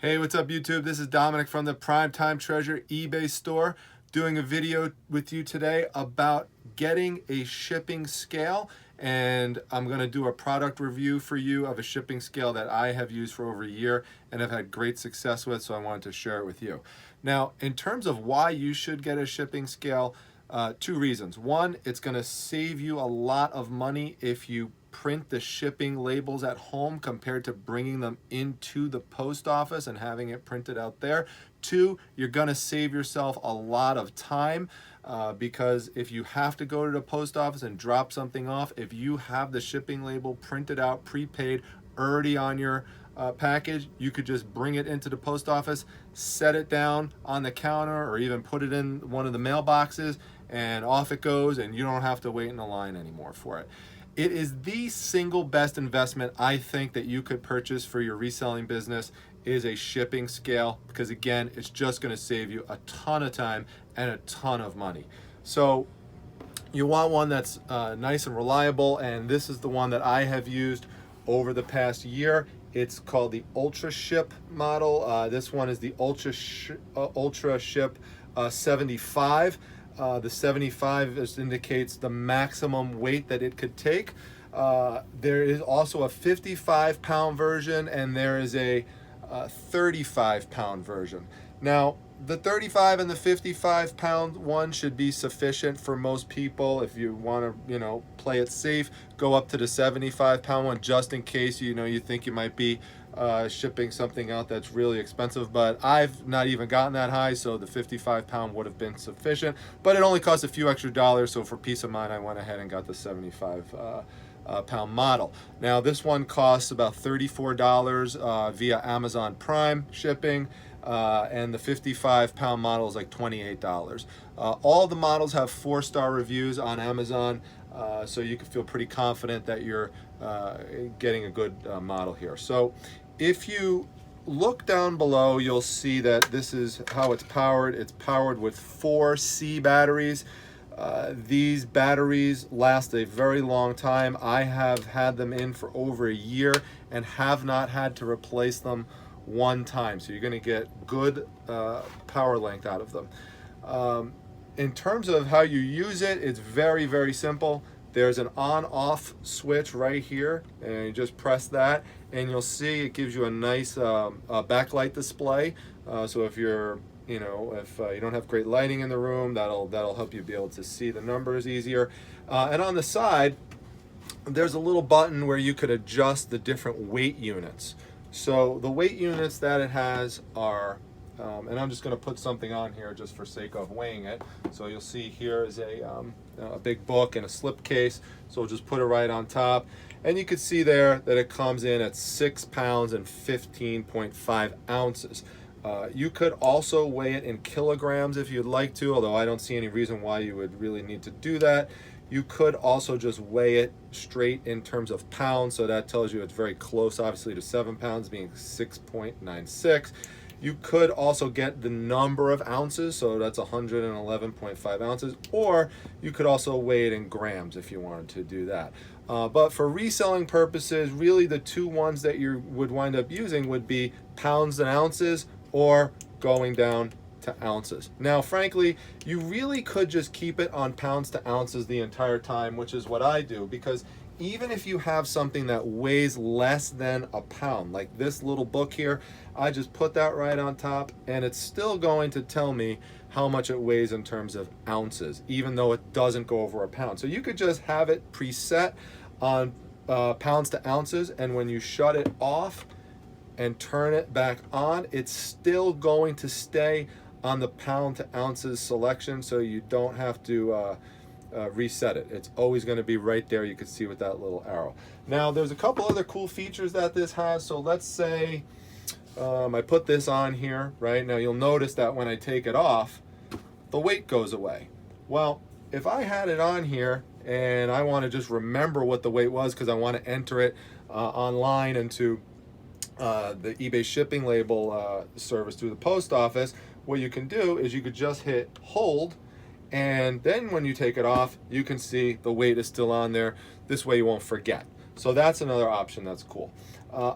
Hey, what's up YouTube? This is Dominic from the Primetime Treasure eBay store doing a video with you today about getting a shipping scale, and I'm going to do a product review for you of a shipping scale that I have used for over a year and have had great success with, so I wanted to share it with you. Now, in terms of why you should get a shipping scale, two reasons. One, it's going to save you a lot of money if you print the shipping labels at home compared to bringing them into the post office and having it printed out there. Two, you're going to save yourself a lot of time because if you have to go to the post office and drop something off, if you have the shipping label printed out, prepaid, already on your package, you could just bring it into the post office, set it down on the counter, or even put it in one of the mailboxes, and off it goes, and you don't have to wait in a line anymore for it. It is the single best investment I think that you could purchase for your reselling business is a shipping scale, because again, it's just going to save you a ton of time and a ton of money. So you want one that's nice and reliable, and this is the one that I have used over the past year. It's called the Ultraship model. This one is the Ultraship 75. The 75 just indicates the maximum weight that it could take. There is also a 55-pound version, and there is a 35-pound version. Now, the 35 and the 55-pound one should be sufficient for most people. If you want to, play it safe, go up to the 75-pound one just in case you think you might be shipping something out that's really expensive. But I've not even gotten that high, so the 55-pound would have been sufficient. But it only costs a few extra dollars, so for peace of mind, I went ahead and got the 75-pound model. Now, this one costs about $34 via Amazon Prime shipping. And the 55-pound model is like $28. All the models have 4-star reviews on Amazon, so you can feel pretty confident that you're getting a good model here. So if you look down below, you'll see that this is how it's powered. It's powered with 4 C batteries. These batteries last a very long time. I have had them in for over a year and have not had to replace them one time, so you're going to get good power length out of them. In terms of how you use it, it's very, very simple. There's an on-off switch right here, and you just press that, and you'll see it gives you a nice backlight display. So if you're if you don't have great lighting in the room, that'll help you be able to see the numbers easier. And on the side, there's a little button where you could adjust the different weight units. So the weight units that it has are, and I'm just going to put something on here just for sake of weighing it. So you'll see here is a big book and a slip case. So we'll just put it right on top. And you can see there that it comes in at 6 pounds and 15.5 ounces. You could also weigh it in kilograms if you'd like to, although I don't see any reason why you would really need to do that. You could also just weigh it straight in terms of pounds, so that tells you it's very close, obviously, to 7 pounds, being 6.96. You could also get the number of ounces, so that's 111.5 ounces, or you could also weigh it in grams if you wanted to do that. But for reselling purposes, really the two ones that you would wind up using would be pounds and ounces, or going down to ounces. Now, frankly, you really could just keep it on pounds to ounces the entire time, which is what I do, because even if you have something that weighs less than a pound, like this little book here, I just put that right on top, and it's still going to tell me how much it weighs in terms of ounces, even though it doesn't go over a pound. So you could just have it preset on pounds to ounces, and when you shut it off and turn it back on, it's still going to stay on the pound to ounces selection, so you don't have to reset it. It's always going to be right there. You can see with that little arrow. Now, there's a couple other cool features that this has. So let's say I put this on here, right? Now you'll notice that when I take it off, the weight goes away. Well, if I had it on here and I want to just remember what the weight was because I want to enter it online into the eBay shipping label service through the post office, what you can do is you could just hit hold, and then when you take it off, you can see the weight is still on there. This way you won't forget. So that's another option that's cool.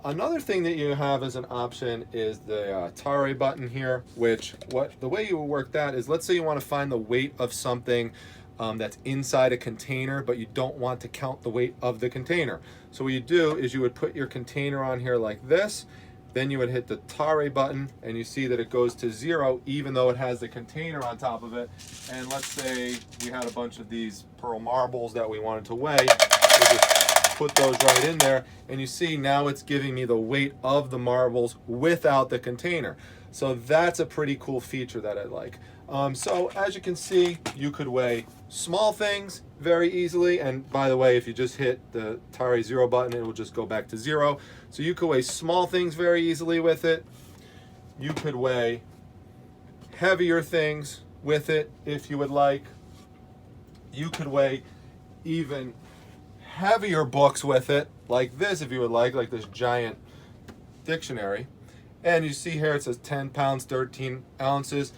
Another thing that you have as an option is the tare button here, which the way you would work that is, let's say you want to find the weight of something that's inside a container, but you don't want to count the weight of the container. So what you do is you would put your container on here like this, then you would hit the tare button, and you see that it goes to 0 even though it has the container on top of it. And let's say we had a bunch of these pearl marbles that we wanted to weigh. We'll just put those right in there, and you see now it's giving me the weight of the marbles without the container. So that's a pretty cool feature that I like. So as you can see, you could weigh small things very easily, and by the way, if you just hit the tare 0 button, it will just go back to 0. So you could weigh small things very easily with it. You could weigh heavier things with it if you would like. You could weigh even heavier books with it, like this if you would like this giant dictionary. And you see here it says 10 pounds, 13 ounces.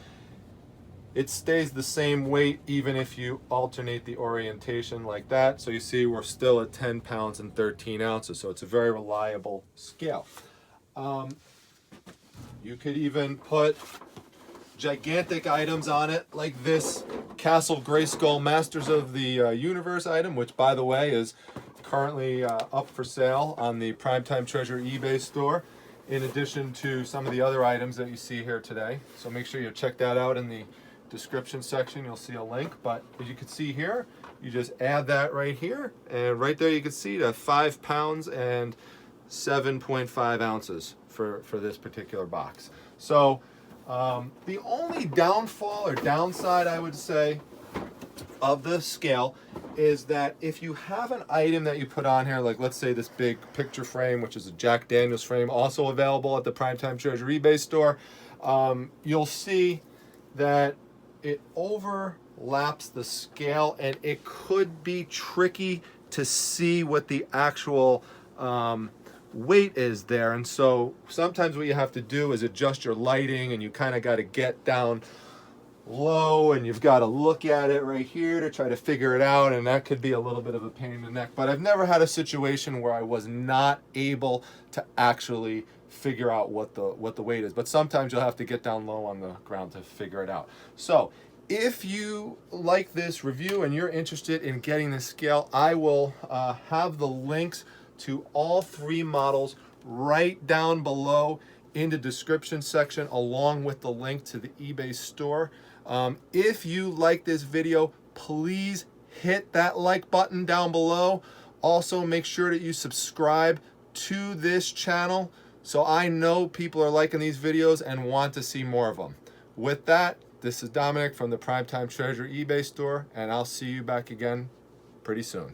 It stays the same weight even if you alternate the orientation like that. So you see we're still at 10 pounds and 13 ounces. So it's a very reliable scale. You could even put gigantic items on it, like this Castle Grayskull Masters of the Universe item, which by the way is currently up for sale on the Primetime Treasure eBay store, in addition to some of the other items that you see here today. So make sure you check that out in the description section. You'll see a link, but as you can see here, you just add that right here, and right there you can see the 5 pounds and 7.5 ounces for this particular box. So the only downfall or downside, I would say, of the scale is that if you have an item that you put on here, like let's say this big picture frame, which is a Jack Daniels frame, also available at the Primetime Treasure eBay store, you'll see that it overlaps the scale, and it could be tricky to see what the actual weight is there. And so sometimes what you have to do is adjust your lighting, and you kind of got to get down low, and you've got to look at it right here to try to figure it out, and that could be a little bit of a pain in the neck. But I've never had a situation where I was not able to actually figure out what the weight is, but sometimes you'll have to get down low on the ground to figure it out. So if you like this review and you're interested in getting this scale, I will have the links to all 3 models right down below in the description section, along with the link to the eBay store. If you like this video, please hit that like button down below. Also, make sure that you subscribe to this channel so I know people are liking these videos and want to see more of them. With that, this is Dominic from the Primetime Treasure eBay store, and I'll see you back again pretty soon.